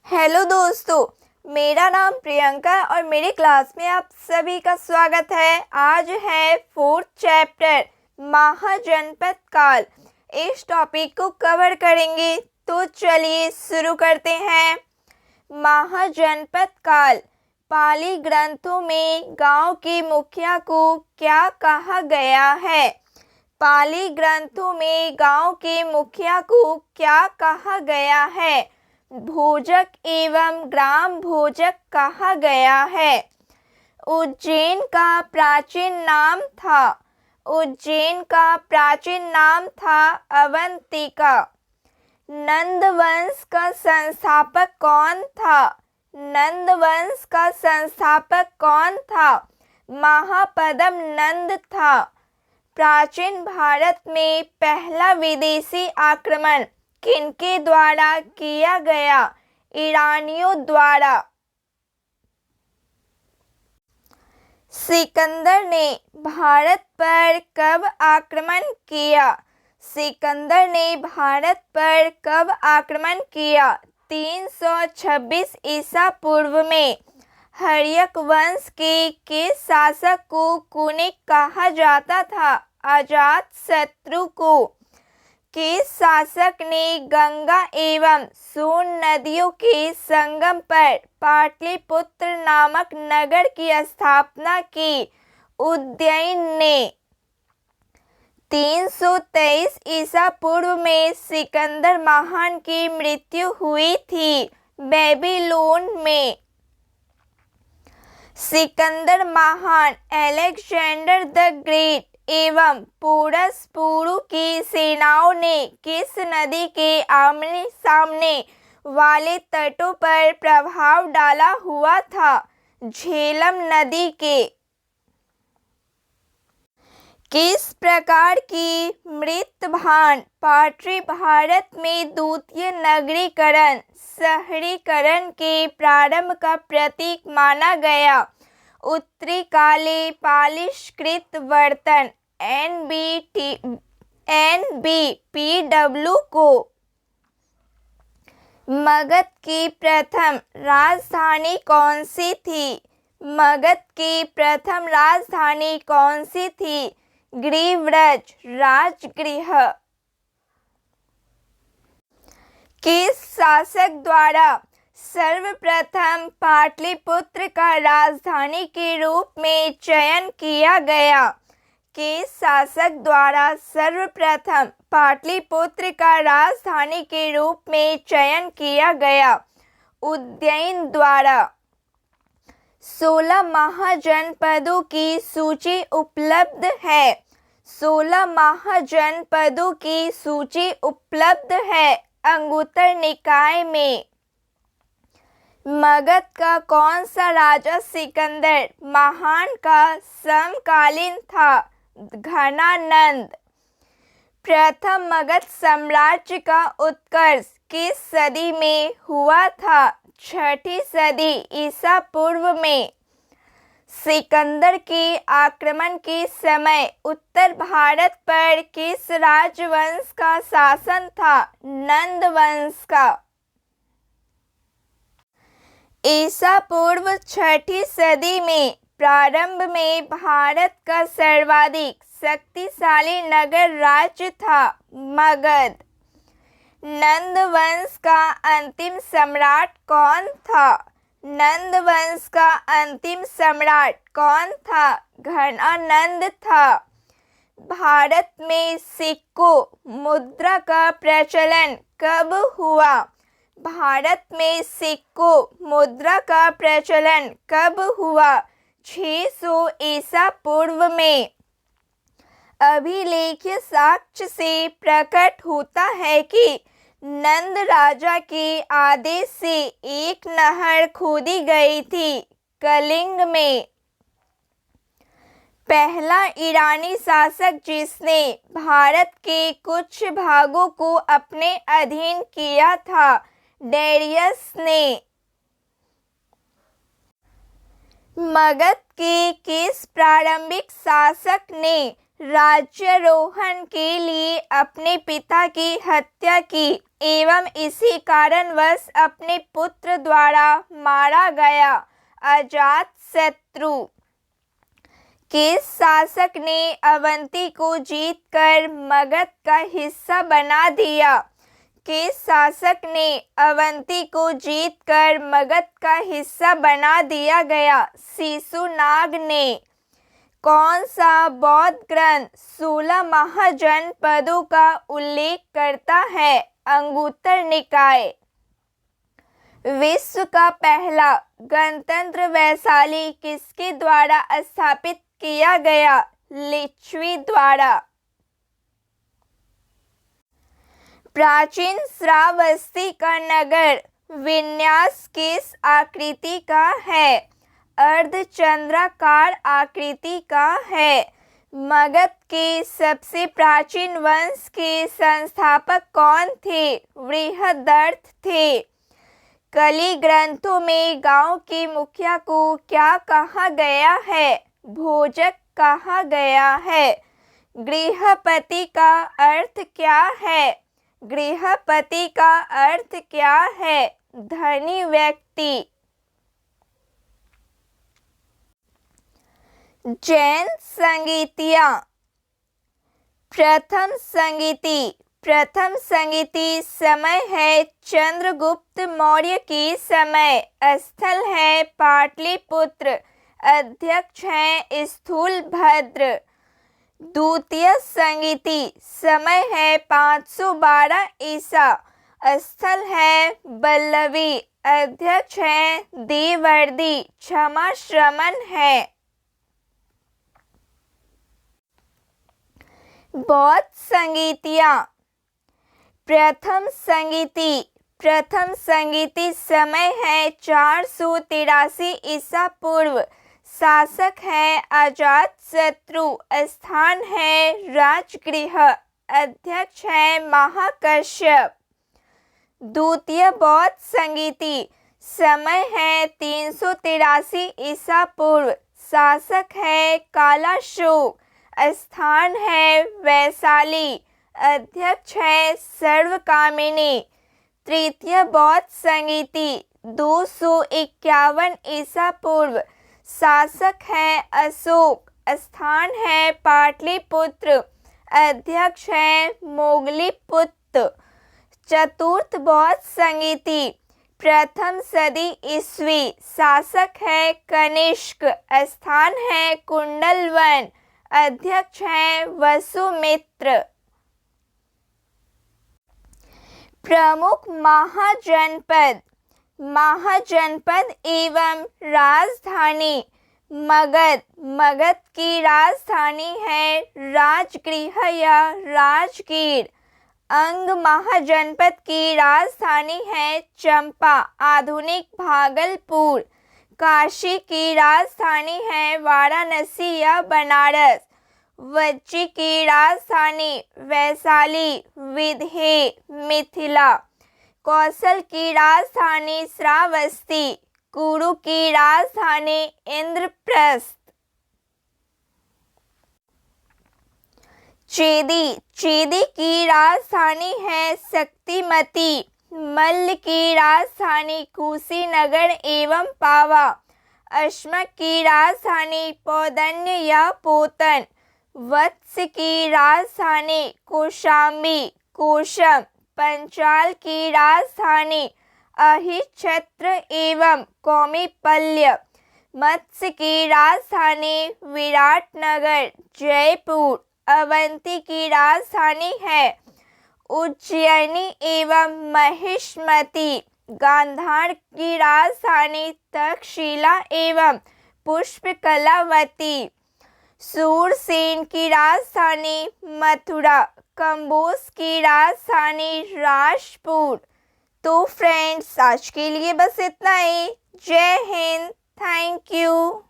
Hello दोस्तों, मेरा नाम प्रियंका और मेरी क्लास में आप सभी का स्वागत है। आज है 4th चैप्टर महाजनपद काल। इस टॉपिक को कवर करेंगे, तो चलिए शुरू करते हैं। महाजनपद काल। पाली ग्रंथों में गांव के मुखिया को क्या कहा गया है? पाली ग्रंथों में गांव के मुखिया को क्या कहा गया है? भोजक एवं ग्राम भोजक कहा गया है। उज्जैन का प्राचीन नाम था। उज्जैन का प्राचीन नाम था अवंतिका। नंद वंश का संस्थापक कौन था? नंद वंश का संस्थापक कौन था? महापद्म नंद था। प्राचीन भारत में पहला विदेशी आक्रमण किनके द्वारा किया गया? ईरानियों द्वारा। सिकंदर ने भारत पर कब आक्रमण किया? सिकंदर ने भारत पर कब आक्रमण किया? 326 ईसा पूर्व में। हर्यक वंश के किस शासक को कुनिक कहा जाता था? अजात शत्रु को। किस शासक ने गंगा एवं सोन नदियों के संगम पर पाटलिपुत्र नामक नगर की स्थापना की? उदयन ने। 323 ईसा पूर्व में सिकंदर महान की मृत्यु हुई थी बेबीलोन में। सिकंदर महान, अलेक्जेंडर द ग्रेट एवं पोरस पुरु की सेनाओं ने किस नदी के आमने सामने वाले तटों पर प्रभाव डाला हुआ था? झेलम नदी के। किस प्रकार की मृतभान पाटरी भारत में द्वितीय नगरीकरण शहरीकरण के प्रारंभ का प्रतीक माना गया? उत्तरी काले पालिशकृत बर्तन NBPW को। मगध की प्रथम राजधानी कौन सी थी? मगध की प्रथम राजधानी कौन सी थी? ग्रीव्रज राजगृह। किस शासक द्वारा सर्वप्रथम पाटलिपुत्र का राजधानी के रूप में चयन किया गया? किस शासक द्वारा सर्वप्रथम पाटलिपुत्र का राजधानी के रूप में चयन किया गया? उदयन द्वारा। 16 महाजनपदों की सूची उपलब्ध है। 16 महाजनपदों की सूची उपलब्ध है अंगुत्तर निकाय में। मगध का कौन सा राजा सिकंदर महान का समकालीन था? घनानंद। प्रथम मगध साम्राज्य का उत्कर्ष किस सदी में हुआ था? 6ठी सदी ईसा पूर्व में। सिकंदर के आक्रमण के समय उत्तर भारत पर किस राजवंश का शासन था? नंद वंश का। ईसा पूर्व 6ठी सदी में प्रारंभ में भारत का सर्वाधिक शक्तिशाली नगर राज्य था मगध। नंद वंश का अंतिम सम्राट कौन था? नंद वंश का अंतिम सम्राट कौन था? घनानंद था। भारत में सिक्कों मुद्रा का प्रचलन कब हुआ? भारत में सिक्कों मुद्रा का प्रचलन कब हुआ? 600 ईसा पूर्व में। अभिलेखीय साक्ष्य से प्रकट होता है कि नंद राजा के आदेश से एक नहर खोदी गई थी कलिंग में। पहला ईरानी शासक जिसने भारत के कुछ भागों को अपने अधीन किया था डेरियस ने। मगध के किस प्रारंभिक शासक ने राज्यारोहण के लिए अपने पिता की हत्या की एवं इसी कारणवश अपने पुत्र द्वारा मारा गया। अजातशत्रु किस शासक ने अवंती को जीतकर मगध का हिस्सा बना दिया? किस शासक ने अवंती को जीतकर मगध का हिस्सा बना दिया गया? शिशुनाग ने। कौन सा बौद्ध ग्रंथ 16 महाजनपदों का उल्लेख करता है? अंगुत्तर निकाय। विश्व का पहला गणतंत्र वैशाली किसके द्वारा स्थापित किया गया? लिच्छवी द्वारा। प्राचीन श्रावस्ती का नगर विन्यास किस आकृति का है? अर्धचंद्राकार आकृति का है। मगध के सबसे प्राचीन वंश के संस्थापक कौन थे? बृहदर्थ थे। कलि ग्रंथों में गांव के मुखिया को क्या कहा गया है? भोजक कहा गया है। गृहपति का अर्थ क्या है? गृहपति का अर्थ क्या है? धनी व्यक्ति। जैन संगीतियाँ। प्रथम संगीति समय है चंद्रगुप्त मौर्य की समय। स्थल है पाटलिपुत्र। अध्यक्ष हैं स्थूलभद्र। द्वितीय संगीति समय है 512 ईसा। स्थल है बल्लवी। अध्यक्ष हैं देवर्षि। क्षमा श्रमण है। बौद्ध संगीतियाँ। प्रथम संगीति समय है 483 ईसा पूर्व। शासक है अजातशत्रु। स्थान है राजगृह। अध्यक्ष है महाकश्यप। द्वितीय बौद्ध संगीति समय है 383 ईसा पूर्व। शासक है कालाशोक। स्थान है वैशाली। अध्यक्ष है सर्वकामिनी। तृतीय बौद्ध संगीति 251 ईसा पूर्व। शासक है अशोक। स्थान है पाटलिपुत्र। अध्यक्ष है मोगलीपुत्र। चतुर्थ बौद्ध संगीति प्रथम सदी ईस्वी। शासक है कनिष्क। स्थान है कुंडलवन। अध्यक्ष हैं वसुमित्र। प्रमुख महाजनपद एवं राजधानी। मगध की राजधानी है राजगृह या राजगीर। अंग महाजनपद की राजधानी है चंपा आधुनिक भागलपुर। काशी की राजधानी है वाराणसी या बनारस। वज्जी की राजधानी वैशाली विदेह मिथिला। कौशल की राजधानी श्रावस्ती। कुरु की राजधानी इंद्रप्रस्थ। चेदी की राजधानी है शक्तिमती। मल्ल की राजधानी कुशीनगर एवं पावा। अश्मक की राजधानी पौधन्य या पोतन। वत्स की राजधानी कौशाम्बी कोशम। पंचाल की राजधानी अहिच्छत्र एवं कौमिपल्य। मत्स्य की राजधानी विराटनगर जयपुर। अवंती की राजधानी है उज्जैनी एवं महिष्मती। गांधार की राजधानी तक्षशिला एवं पुष्पकलावती। सूरसेन की राजधानी मथुरा। कंबोज की राजधानी राजपुर। तो फ्रेंड्स आज के लिए बस इतना ही। जय हिंद। Thank you.